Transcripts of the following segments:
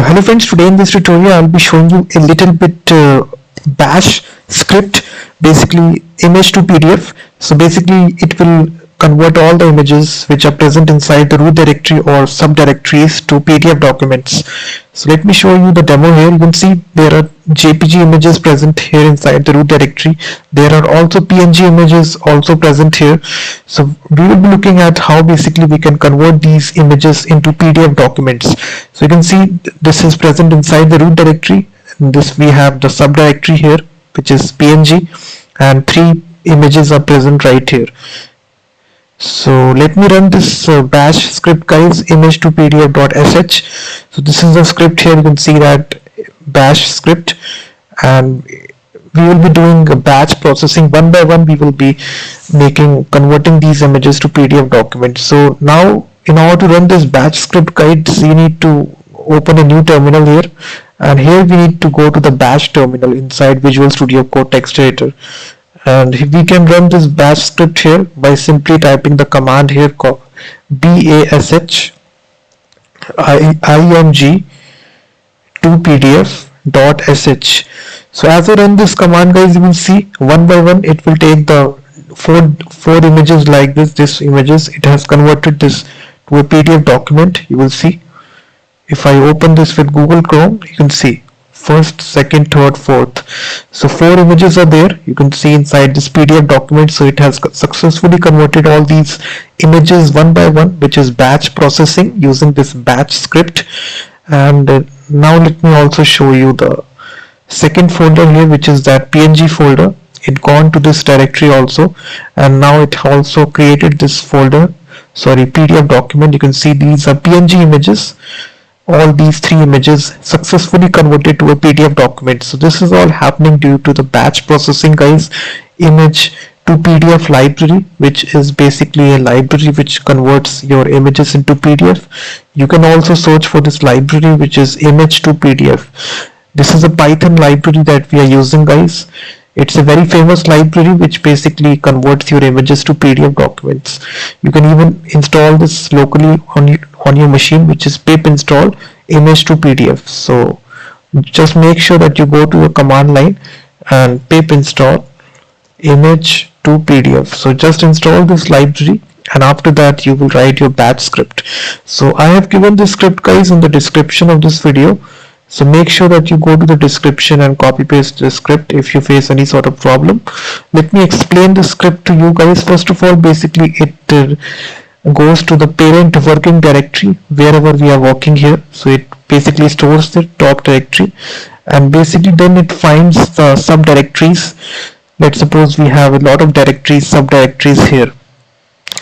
Hello friends, today in this tutorial I'll be showing you a little bit bash script, basically image to PDF. So basically it will convert all the images which are present inside the root directory or subdirectories to PDF documents. So let me show you the demo here. You can see there are JPG images present here inside the root directory. There are also PNG images also present here. So we will be looking at how basically we can convert these images into PDF documents. So you can see this is present inside the root directory. In this we have the subdirectory here, which is PNG, and 3 images are present right here. So let me run this bash script, guys, img2pdf.sh. so this is the script here. You can see that bash script, and we will be doing a batch processing. One by one we will be converting these images to PDF documents. So now in order to run this batch script, guys, you need to open a new terminal here, and here we need to go to the bash terminal inside Visual Studio Code text editor, and we can run this bash script here by simply typing the command here called bash img2pdf.sh. so as I run this command, guys, you will see one by one it will take the four images like this images. It has converted this to a PDF document. You will see if I open this with Google Chrome, you can see first, second, third, fourth. So 4 images are there. You can see inside this PDF document. So it has successfully converted all these images one by one, which is batch processing using this batch script. And now let me also show you the second folder here, which is that PNG folder. It gone to this directory also, and now it also created this folder, PDF document. You can see these are PNG images. All these 3 images successfully converted to a PDF document. So this is all happening due to the batch processing, guys. Image to PDF library, which is basically a library which converts your images into PDF. You can also search for this library, which is image to PDF. This is a Python library that we are using, guys. It's a very famous library which basically converts your images to PDF documents. You can even install this locally on your machine, which is pip install img2pdf. So just make sure that you go to your command line and pip install img2pdf. So just install this library, and after that you will write your batch script. So I have given this script, guys, in the description of this video. So make sure that you go to the description and copy paste the script if you face any sort of problem. Let me explain the script to you, guys. First of all, basically it goes to the parent working directory wherever we are working here. So it basically stores the top directory, and basically then it finds the subdirectories. Let's suppose we have a lot of subdirectories here.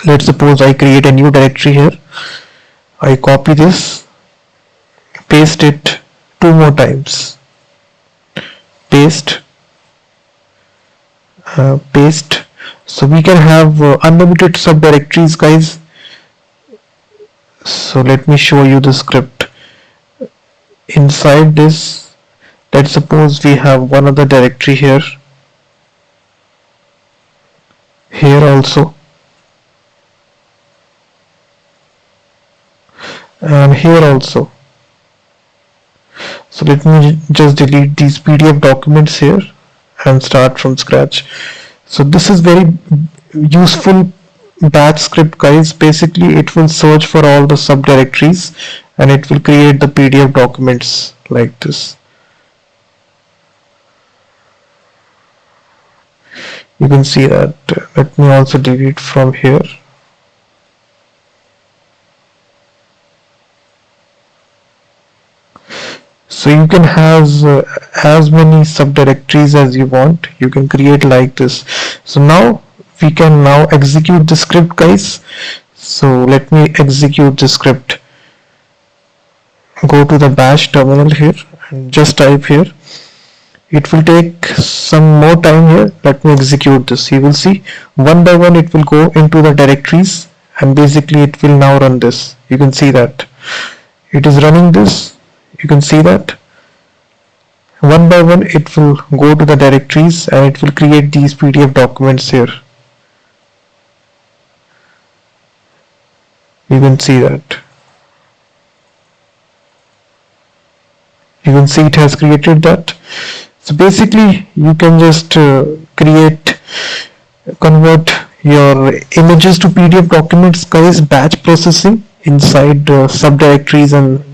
Let's suppose I create a new directory here. I copy this, paste it 2 more times, paste. So we can have unlimited subdirectories, guys. So let me show you the script. Inside this, let's suppose we have one other directory here also, and here also. So let me just delete these PDF documents here and start from scratch. So this is very useful batch script, guys. Basically it will search for all the subdirectories and it will create the PDF documents like this. You can see that. Let me also delete from here. So you can have as many subdirectories as you want. You can create like this. So now we can execute the script, guys. So let me execute the script. Go to the bash terminal here and just type here. It will take some more time here. Let me execute this. You will see one by one it will go into the directories, and basically it will now run this. You can see that it is running this. You can see that one by one it will go to the directories and it will create these PDF documents here. You can see that. You can see it has created that. So basically you can just convert your images to PDF documents, guys, batch processing inside subdirectories and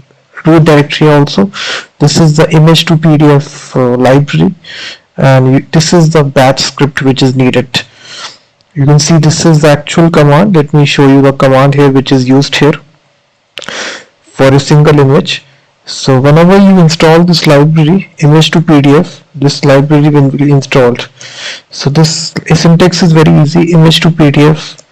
root directory also. This is the img2pdf library, and this is the batch script which is needed. You can see this is the actual command. Let me show you the command here which is used here for a single image. So whenever you install this library img2pdf, this library will be installed. So this syntax is very easy. Img2pdf,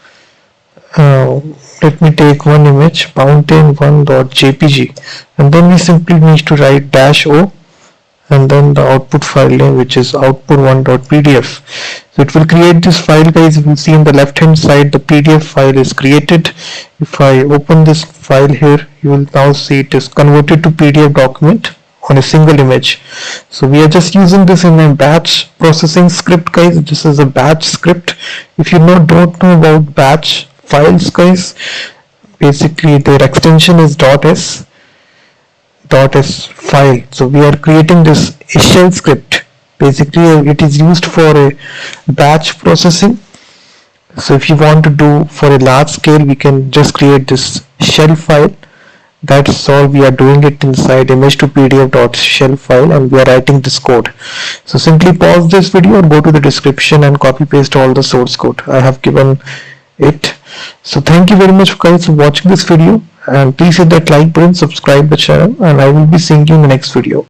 let me take one image, mountain1.jpg, and then we simply need to write -o and then the output file name, which is output1.pdf. So it will create this file, guys. You will see on the left hand side the PDF file is created. If I open this file here, you will now see it is converted to PDF document on a single image. So we are just using this in a batch processing script, guys. This is a batch script. If you don't know about batch files, guys, basically their extension is .s file. So we are creating this shell script. Basically it is used for a batch processing. So if you want to do for a large scale, we can just create this shell file. That's all. We are doing it inside img2pdf.shell file, and we are writing this code. So simply pause this video and go to the description and copy paste all the source code. I have given it. So thank you very much, guys, for watching this video, and please hit that like button, subscribe the channel, and I will be seeing you in the next video.